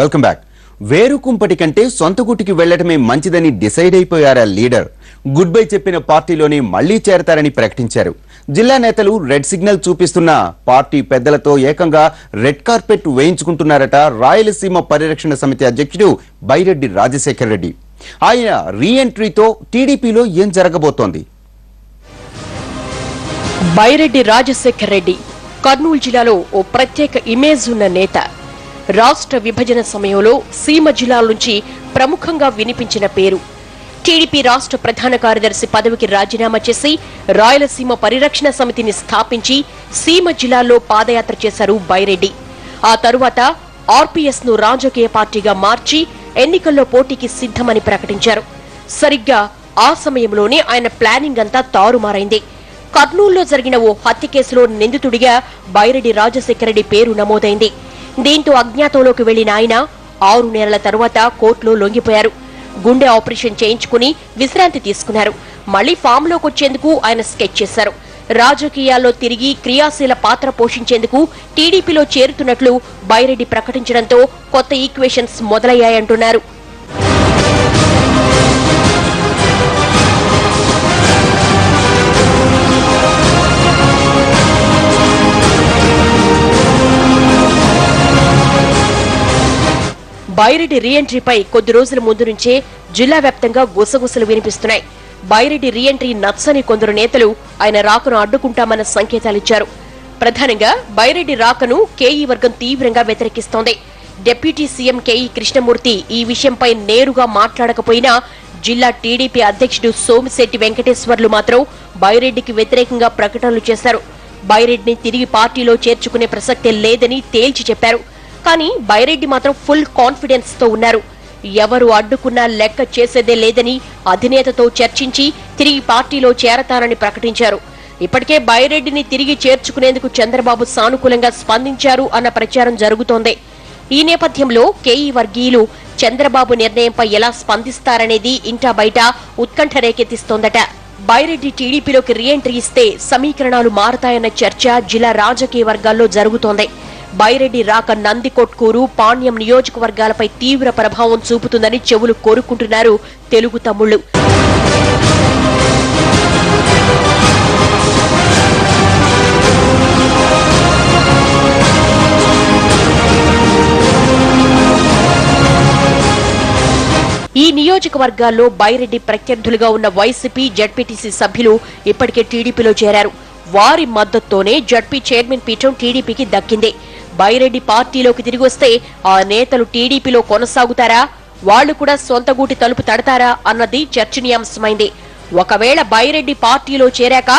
Welcome back. వేరుకుంపటి కంటే సొంత గుటికి వెళ్లటమే మంచిదని డిసైడ్ అయిపోయారా లీడర్. గుడ్ బై చెప్పిన పార్టీలోనే మళ్లీ చేరతారని ప్రకటించారు. జిల్లా నేతలు రెడ్ సిగ్నల్ చూపిస్తున్న పార్టీ పెద్దలతో ఏకంగా రెడ్ కార్పెట్ వేయించుకుంటున్నారట రాయలసీమ పరిరక్షణ సమితి అధ్యక్షుడు బైరెడ్డి రాజశేఖర్ రెడ్డి. ఆయన రీ ఎంట్రీతో టీడీపీలో ఏం జరగబోతోంది? బైరెడ్డి రాజశేఖర్ రెడ్డి కర్నూలు జిల్లాలో ఓ ప్రత్యేక ఇమేజ్ ఉన్న నేత. రాష్ట్ర విభజన సమయంలో సీమ జిల్లాల నుంచి ప్రముఖంగా వినిపించిన పేరు. టీడీపీ రాష్ట్ర ప్రధాన కార్యదర్శి పదవికి రాజీనామా చేసి రాయలసీమ పరిరక్షణ సమితిని స్థాపించి సీమ జిల్లాల్లో పాదయాత్ర చేశారు బైరెడ్డి. ఆ తరువాత ఆర్పీఎస్ ను రాజకీయ పార్టీగా మార్చి ఎన్నికల్లో పోటీకి సిద్ధమని ప్రకటించారు. సరిగ్గా ఆ సమయంలోనే ఆయన ప్లానింగ్ అంతా తారుమారైంది. కర్నూలులో జరిగిన ఓ హత్య కేసులో నిందితుడిగా బైరెడ్డి రాజశేఖర రెడ్డి పేరు నమోదైంది. దీంతో అజ్ఞాతంలోకి వెళ్లిన ఆయన 6 నెలల తరువాత కోర్టులో లొంగిపోయారు. గుండె ఆపరేషన్ చేయించుకుని విశ్రాంతి తీసుకున్నారు. మళ్లీ ఫామ్ లోకి వచ్చేందుకు ఆయన స్కెచ్ చేశారు. రాజకీయాల్లో తిరిగి క్రియాశీల పాత్ర పోషించేందుకు టీడీపీలో చేరుతున్నట్లు బైరెడ్డి ప్రకటించడంతో కొత్త ఈక్వేషన్స్ మొదలయ్యాయంటున్నారు. బైరెడ్డి రీఎంట్రీపై కొద్ది రోజుల ముందు నుంచే జిల్లా వ్యాప్తంగా గుసగుసలు వినిపిస్తున్నాయి. బైరెడ్డి రీఎంట్రీ నచ్చని కొందరు నేతలు ఆయన రాకను అడ్డుకుంటామన్న సంకేతాలిచ్చారు. ప్రధానంగా బైరెడ్డి రాకను కేఈ వర్గం తీవ్రంగా వ్యతిరేకిస్తోంది. డిప్యూటీ సీఎం కేఈ కృష్ణమూర్తి ఈ విషయంపై నేరుగా మాట్లాడకపోయినా జిల్లా టీడీపీ అధ్యక్షుడు సోమిశెట్టి వెంకటేశ్వర్లు మాత్రం బైరెడ్డికి వ్యతిరేకంగా ప్రకటనలు చేశారు. బైరెడ్డిని తిరిగి పార్టీలో చేర్చుకునే ప్రసక్తే లేదని తేల్చి చెప్పారు. కానీ బైరెడ్డి మాత్రం ఫుల్ కాన్ఫిడెన్స్ తో ఉన్నారు. ఎవరు అడ్డుకున్నా లెక్క చేసేదే లేదని అధినేతతో చర్చించి తిరిగి పార్టీలో చేరతారని ప్రకటించారు. ఇప్పటికే బైరెడ్డిని తిరిగి చేర్చుకునేందుకు చంద్రబాబు సానుకూలంగా స్పందించారు అన్న ప్రచారం జరుగుతోంది. ఈ నేపథ్యంలో కేఈ వర్గీయులు చంద్రబాబు నిర్ణయంపై ఎలా స్పందిస్తారనేది ఇంటా బయట ఉత్కంఠ రేకెత్తిస్తోందట. బైరెడ్డి టీడీపీలోకి రీఎంట్రీ ఇస్తే సమీకరణాలు మారతాయన్న చర్చ జిల్లా రాజకీయ వర్గాల్లో జరుగుతోంది. బైరెడ్డి రాక నందికొట్కూరు, పాణ్యం నియోజకవర్గాలపై తీవ్ర ప్రభావం చూపుతుందని చెవులు కోరుకుంటున్నారు తెలుగు తమ్ముళ్లు. ఈ నియోజకవర్గాల్లో బైరెడ్డి ప్రత్యర్థులుగా ఉన్న వైసీపీ, జడ్పీటీసీ సభ్యులు ఇప్పటికే టీడీపీలో చేరారు. వారి మద్దతుతోనే జడ్పీ చైర్మన్ పీఠం టీడీపీకి దక్కింది. బైరెడ్డి పార్టీలోకి తిరిగి వస్తే ఆ నేతలు టీడీపీలో కొనసాగుతారా, వాళ్లు కూడా సొంత గూటి తలుపు తడతారా అన్నది చర్చనీయాంశమైంది. ఒకవేళ బైరెడ్డి పార్టీలో చేరాక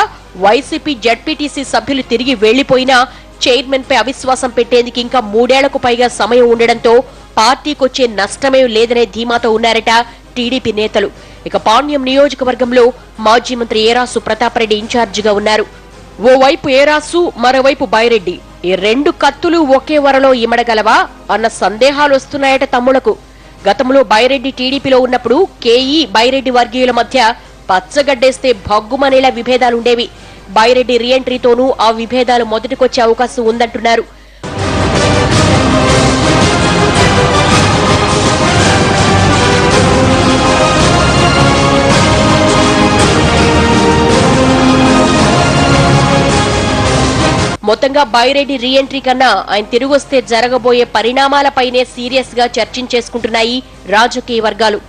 వైసీపీ, జడ్పీటీసీ సభ్యులు తిరిగి వెళ్లిపోయినా చైర్మన్ పై అవిశ్వాసం పెట్టేందుకు ఇంకా 3 ఏళ్లకు పైగా సమయం ఉండడంతో పార్టీకొచ్చే నష్టమే లేదనే ధీమాతో ఉన్నారట టీడీపీ నేతలు. ఇక పాణ్యం నియోజకవర్గంలో మాజీ మంత్రి ఏరాసు ప్రతాపరెడ్డి ఇన్ఛార్జిగా ఉన్నారు. ఓవైపు ఏరాసు, మరోవైపు బైరెడ్డి. ఈ 2 కత్తులు ఒకే వరలో ఇమడగలవా అన్న సందేహాలు వస్తున్నాయట తమ్ముళ్లకు. గతంలో బైరెడ్డి టీడీపీలో ఉన్నప్పుడు కేఈ, బైరెడ్డి వర్గీయుల మధ్య పచ్చగడ్డేస్తే భగ్గుమనేలా విభేదాలుండేవి. బైరెడ్డి రీఎంట్రీతోనూ ఆ విభేదాలు మొదటికొచ్చే అవకాశం ఉందంటున్నారు. మొత్తంగా బైరెడ్డి రీఎంట్రీ కన్నా ఆయన తిరిగొస్తే జరగబోయే పరిణామాలపైనే సీరియస్ గా చర్చించేసుకుంటున్నాయి రాజకీయ వర్గాలు.